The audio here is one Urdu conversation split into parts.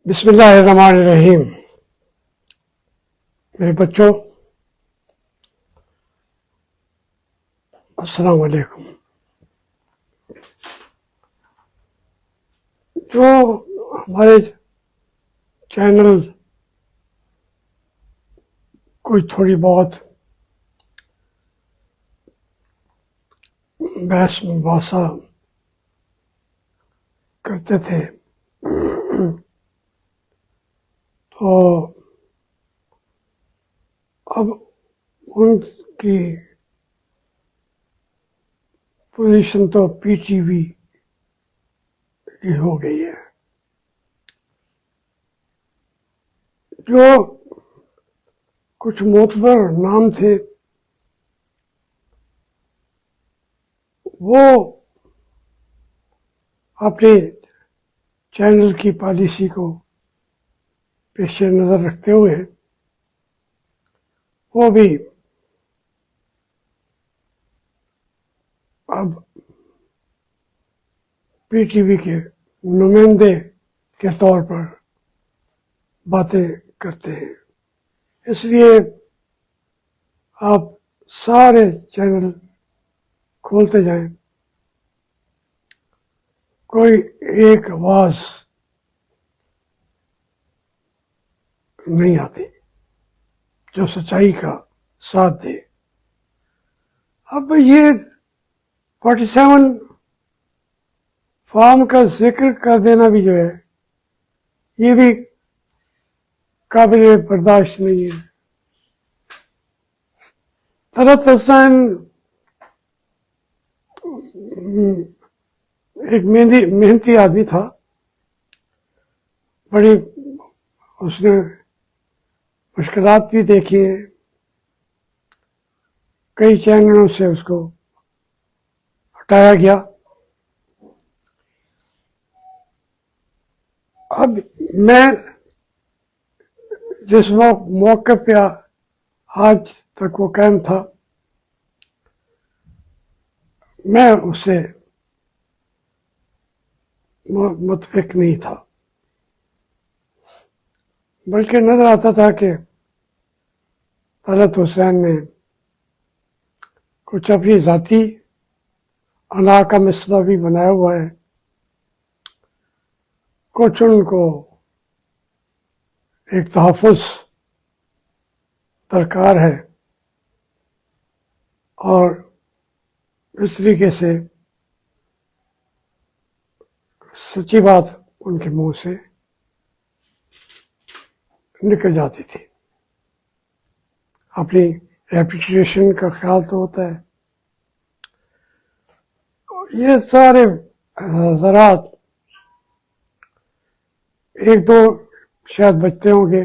بسم اللہ الرحمن الرحیم. میرے بچوں، السلام علیکم. جو ہمارے چینل کوئی تھوڑی بہت بحث مباحثہ کرتے تھے تو اب ان کی پوزیشن تو پی ٹی وی کی ہو گئی ہے. جو کچھ معتبر نام تھے وہ اپنے چینل کی پالیسی کو پیش نظر رکھتے ہوئے وہ بھی اب پی ٹی وی کے نمائندے کے طور پر باتیں کرتے ہیں. اس لیے آپ سارے چینل کھولتے جائیں، کوئی ایک آواز نہیں آتی جو سچائی کا ساتھ دے. اب یہ 47 فارم کا ذکر کر دینا بھی جو ہے یہ بھی قابل برداشت نہیں ہے. طلعت حسین ایک محنتی آدمی تھا. بڑی اس نے مشکلات بھی دیکھی ہیں. کئی چینلوں سے اس کو ہٹایا گیا. اب میں جس موقع پہ آج تک وہ قائم تھا میں اس سے متفق نہیں تھا، بلکہ نظر آتا تھا کہ طلعت حسین نے کچھ اپنی ذاتی انا کا مسئلہ بھی بنایا ہوا ہے، کچھ ان کو ایک تحفظ درکار ہے، اور اس طریقے سے سچی بات ان کے منہ سے نکل جاتی تھی. اپنی ریپوٹیشن کا خیال تو ہوتا ہے. یہ سارے ذرات ایک دو شاید بچتے ہوں گے،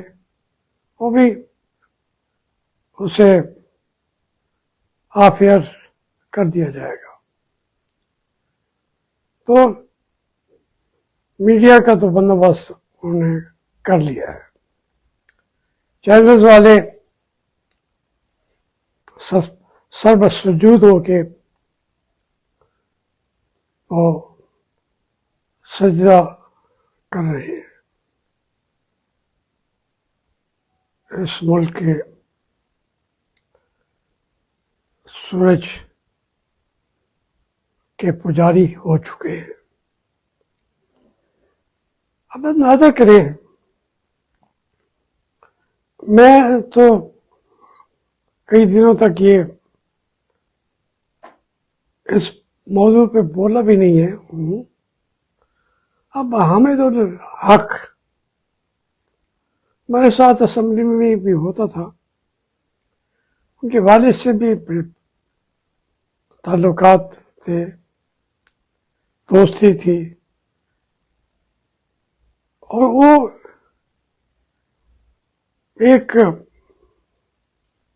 وہ بھی اسے آف ایئر کر دیا جائے گا. تو میڈیا کا تو بندوبست انہوں نے کر لیا ہے. چینلز والے سربسجود ہو کے وہ سجدہ کر رہے ہیں اس ملک کے سورج کے پجاری ہو چکے ہیں. اب اندازہ کریں، میں تو کئی دنوں تک یہ اس موضوع پہ بولا بھی نہیں ہے. اب حامد الحق میرے ساتھ اسمبلی میں بھی ہوتا تھا، ان کے والد سے بھی تعلقات تھے، دوستی تھی، اور وہ ایک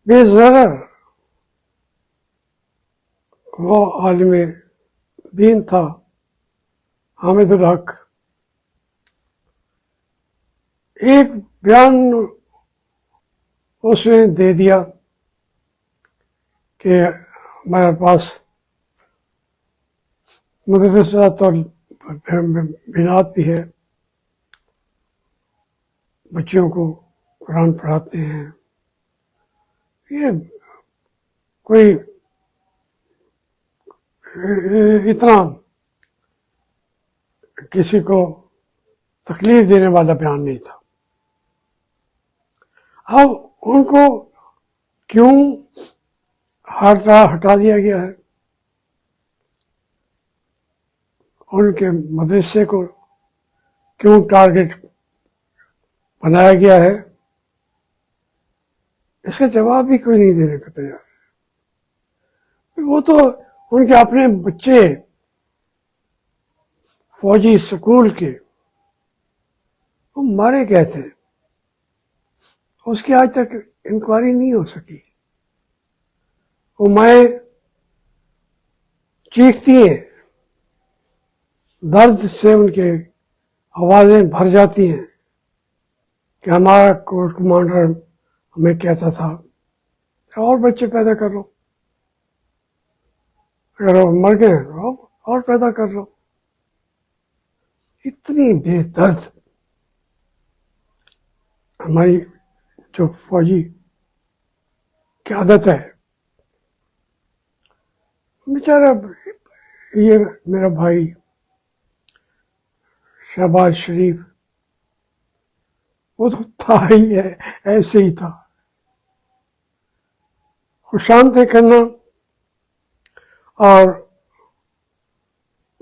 بے ضرر وہ عالم دین تھا حامد الحق. ایک بیان اس نے دے دیا کہ ہمارے پاس مدرسات اور بنات بھی ہے، بچیوں کو قرآن پڑھاتے ہیں. یہ کوئی اتنا کسی کو تکلیف دینے والا بیان نہیں تھا. اب ان کو کیوں ہٹا دیا گیا ہے؟ ان کے مدرسے کو کیوں ٹارگٹ بنایا گیا ہے؟ اس کا جواب بھی کوئی نہیں دینے کو تیار. وہ تو ان کے اپنے بچے فوجی سکول کے وہ مارے گئے تھے، اس کی آج تک انکوائری نہیں ہو سکی. وہ مائیں چیختی ہیں، درد سے ان کے آوازیں بھر جاتی ہیں کہ ہمارا کورٹ کمانڈر ہمیں کہتا تھا اور بچے پیدا کر لو، اگر وہ مر گئے تو اور پیدا کر لو. اتنی بے درد ہماری جو فوجی کی عادت ہے. بیچارہ یہ میرا بھائی شہباز شریف وہ تو تھا ہی ہے، ایسے ہی تھا. خوشامدیں کرنا اور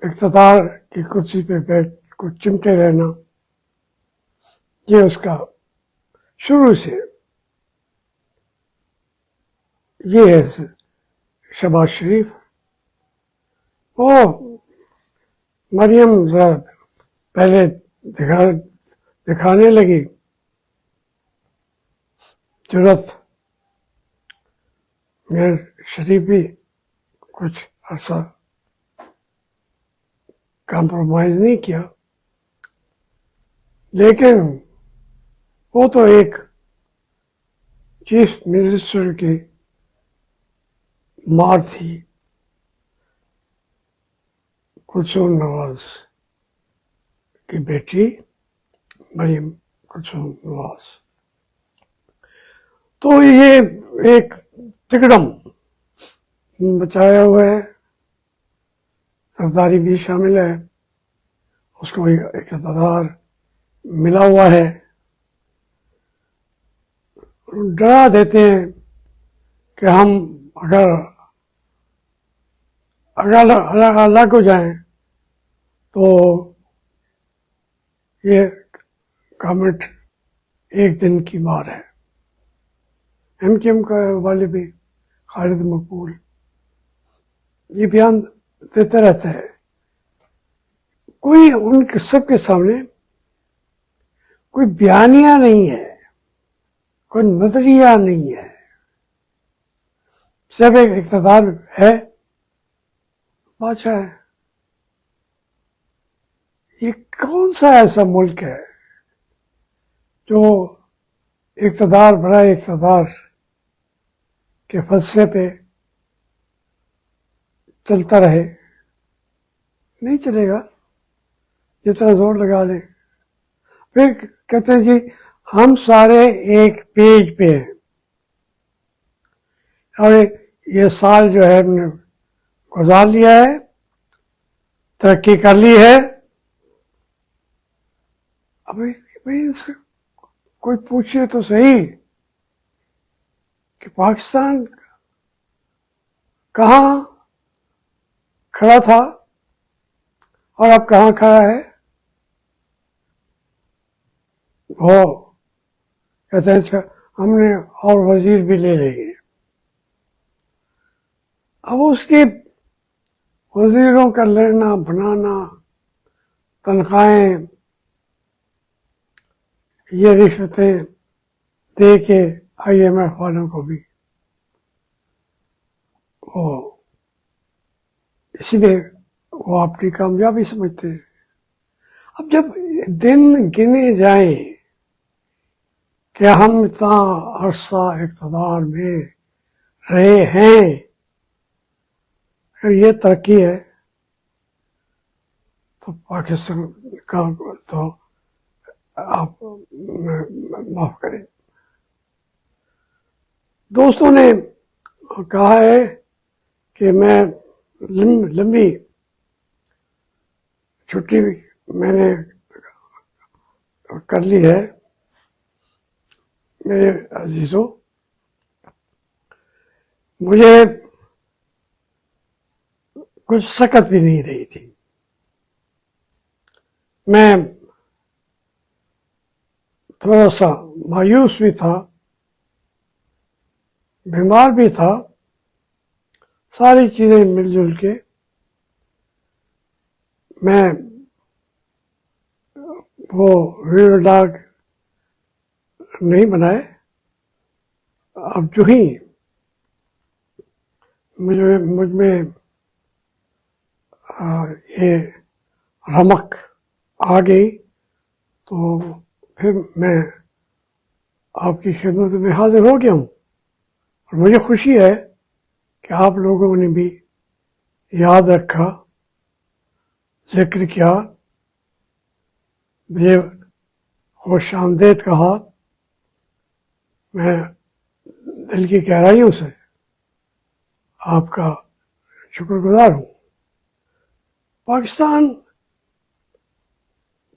اقتدار کی کرسی پہ بیٹھ کو چمٹے رہنا، یہ اس کا شروع سے یہ ہے. شہباز شریف وہ مریم ذرا پہلے دکھانے لگی ضرورت، میر شریف بھی کچھ عرصہ کمپرومائز نہیں کیا، لیکن وہ تو ایک چیف منسٹر کی مار تھی کلثوم نواز کی بیٹی مریم کلثوم نواز. تو یہ ایک تکڑم بچایا ہوا ہے، سرداری بھی شامل ہے، اس کو ایک اقتدار ملا ہوا ہے. ڈرا دیتے ہیں کہ ہم اگر الگ ہو جائیں تو یہ گورنمنٹ ایک دن کی مار ہے. ایم کیو ایم کا والے بھی خالد مقبول یہ بیان دیتے رہتا ہے. کوئی ان کے سب کے سامنے کوئی بیانیہ نہیں ہے، کوئی نظریہ نہیں ہے، صرف ایک اقتدار ہے، بادشاہ ہے. یہ کون سا ایسا ملک ہے جو اقتدار برائے اقتدار کے فلسفے پہ چلتا رہے؟ نہیں چلے گا جتنا زور لگا لے. پھر کہتے ہیں جی ہم سارے ایک پیج پہ ہیں، اور یہ سال جو ہے ہم نے گزار لیا ہے، ترقی کر لی ہے. ابھی کوئی پوچھے تو صحیح کہ پاکستان کہاں کھڑا تھا اور اب کہاں کھڑا ہے؟ وہ کہتے ہیں ہم نے اور وزیر بھی لے لیں گے. اب اس کی وزیروں کا لینا بنانا، تنخواہیں، یہ رشوتیں دے کے آئی ایم ایف والوں کو بھی وہ اسی میں وہ اپنی کامیابی سمجھتے ہیں. اب جب دن گنے جائیں کہ ہم اتنا عرصہ اقتدار میں رہے ہیں، اگر یہ ترقی ہے تو پاکستان کا تو آپ معاف کریں. دوستوں نے کہا ہے کہ میں لمبی چھٹی میں نے کر لی ہے. میرے عزیزوں، مجھے کچھ سکت بھی نہیں رہی تھی. میں تھوڑا سا مایوس بھی تھا، بیمار بھی تھا. ساری چیزیں مل جل کے میں وہ ریڑھ ڈاگ نہیں بنائے. اب جو ہی مجھ میں یہ رمق آ گئی تو پھر میں آپ کی خدمت میں حاضر ہو گیا ہوں. اور مجھے خوشی ہے کہ آپ لوگوں نے بھی یاد رکھا، ذکر کیا، مجھے خوش آمدید کہا. میں دل کی گہرائیوں سے آپ کا شکر گزار ہوں. پاکستان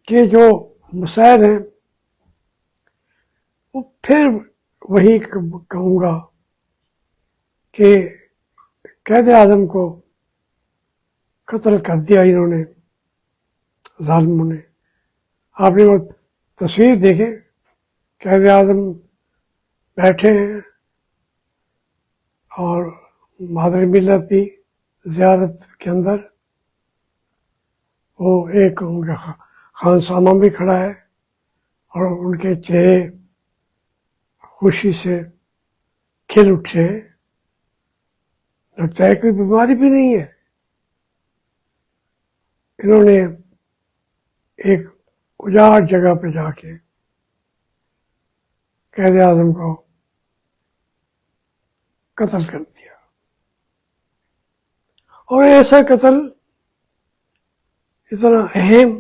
کے جو مسائل ہیں وہ پھر وہی کہوں گا کہ قائد اعظم کو قتل کر دیا انہوں نے، ظالموں نے. آپ نے وہ تصویر دیکھیں، قائد اعظم بیٹھے ہیں اور مادر ملت بھی زیارت کے اندر. وہ ایک ان کا خان سامہ بھی کھڑا ہے اور ان کے چہرے خوشی سے کھل اٹھے ہیں. لگتا ہے کوئی بیماری بھی نہیں ہے. انہوں نے ایک اجاڑ جگہ پہ جا کے قائد اعظم کو قتل کر دیا. اور ایسا قتل، اتنا اہم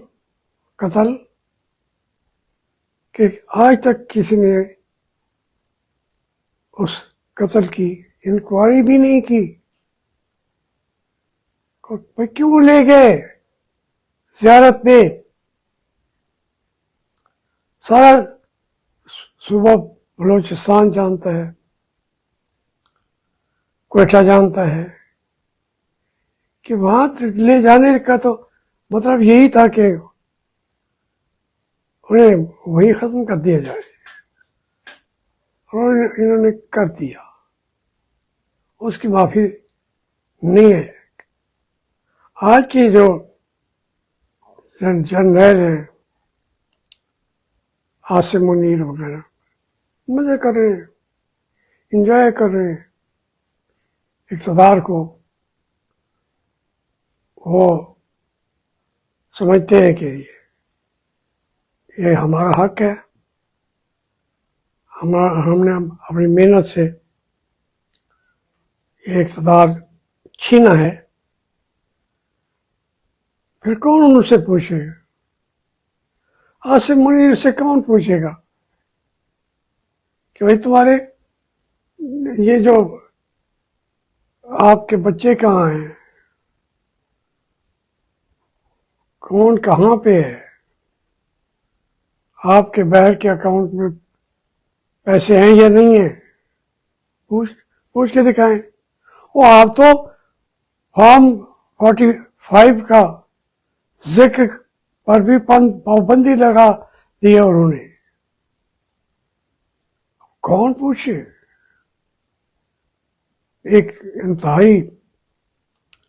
قتل کہ آج تک کسی نے اس قتل کی انکوائری بھی نہیں کی. کیوں لے گئے زیارت میں؟ سارا صوبہ بلوچستان جانتا ہے، کوئٹہ جانتا ہے کہ وہاں لے جانے کا تو مطلب یہی تھا کہ انہیں وہی ختم کر دیا جائے. اور انہوں نے کر دیا. اس کی معافی نہیں ہے. آج کی جو جرنیل ہیں، عاصم منیر وغیرہ، مزے کر رہے ہیں، انجوائے کر رہے ہیں اقتدار کو. وہ سمجھتے ہیں کہ یہ ہمارا حق ہے، ہم نے اپنی محنت سے یہ اقتدار چھینا ہے. پھر کون ان سے پوچھے گا؟ عاصم منیر سے کون پوچھے گا کہ بھائی تمہارے یہ جو آپ کے بچے کہاں ہیں، کون کہاں پہ ہے، آپ کے بہر کے اکاؤنٹ میں پیسے ہیں یا نہیں ہیں؟ پوچھ کے دکھائیں. وہ آپ تو فارم 45 کا ذکر پر بھی پابندی لگا دی ہے انہوں نے. کون پوچھے؟ ایک انتہائی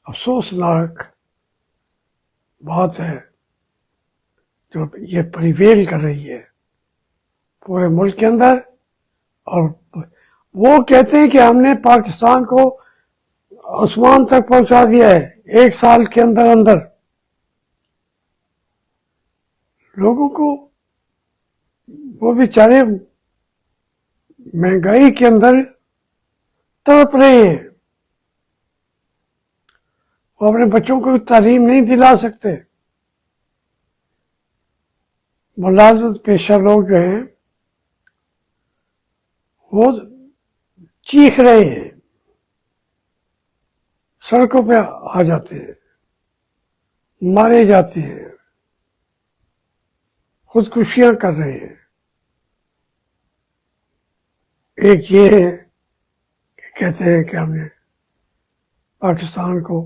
افسوسناک بات ہے جو یہ پریویل کر رہی ہے پورے ملک کے اندر. اور وہ کہتے ہیں کہ ہم نے پاکستان کو آسمان تک پہنچا دیا ہے 1 سال کے اندر اندر. لوگوں کو وہ بیچارے مہنگائی کے اندر تڑپ رہے ہیں. وہ اپنے بچوں کو تعلیم نہیں دلا سکتے. ملازمت پیشہ لوگ جو ہیں وہ چیخ رہے ہیں، سڑکوں پہ آ جاتے ہیں، مارے جاتے ہیں، خودکشیاں کر رہے ہیں۔ ایک یہ ہے کہ کہتے ہیں کہ ہم نے پاکستان کو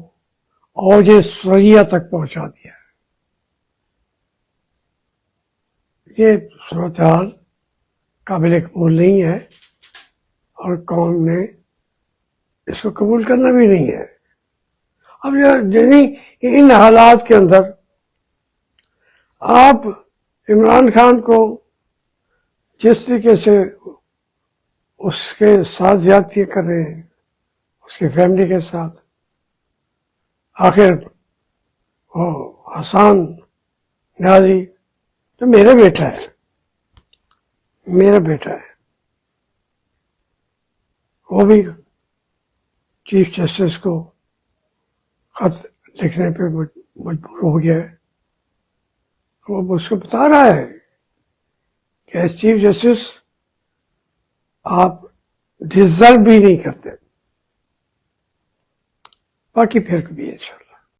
اوج سریہ تک پہنچا دیا۔ یہ صورتحال قابل قبول نہیں ہے اور قوم نے اس کو قبول کرنا بھی نہیں ہے۔ اب یعنی ان حالات کے اندر آپ عمران خان کو جس طریقے سے اس کے ساتھ زیادتی کر رہے ہیں، اس کی فیملی کے ساتھ، آخر وہ حسان نیازی تو میرا بیٹا ہے، میرا بیٹا ہے، وہ بھی چیف جسٹس کو خط لکھنے پہ مجبور ہو گیا ہے۔ وہ اس کو بتا رہا ہے کہ ایز چیف جسٹس آپ ڈیزرو بھی نہیں کرتے۔ باقی پھر بھی انشاءاللہ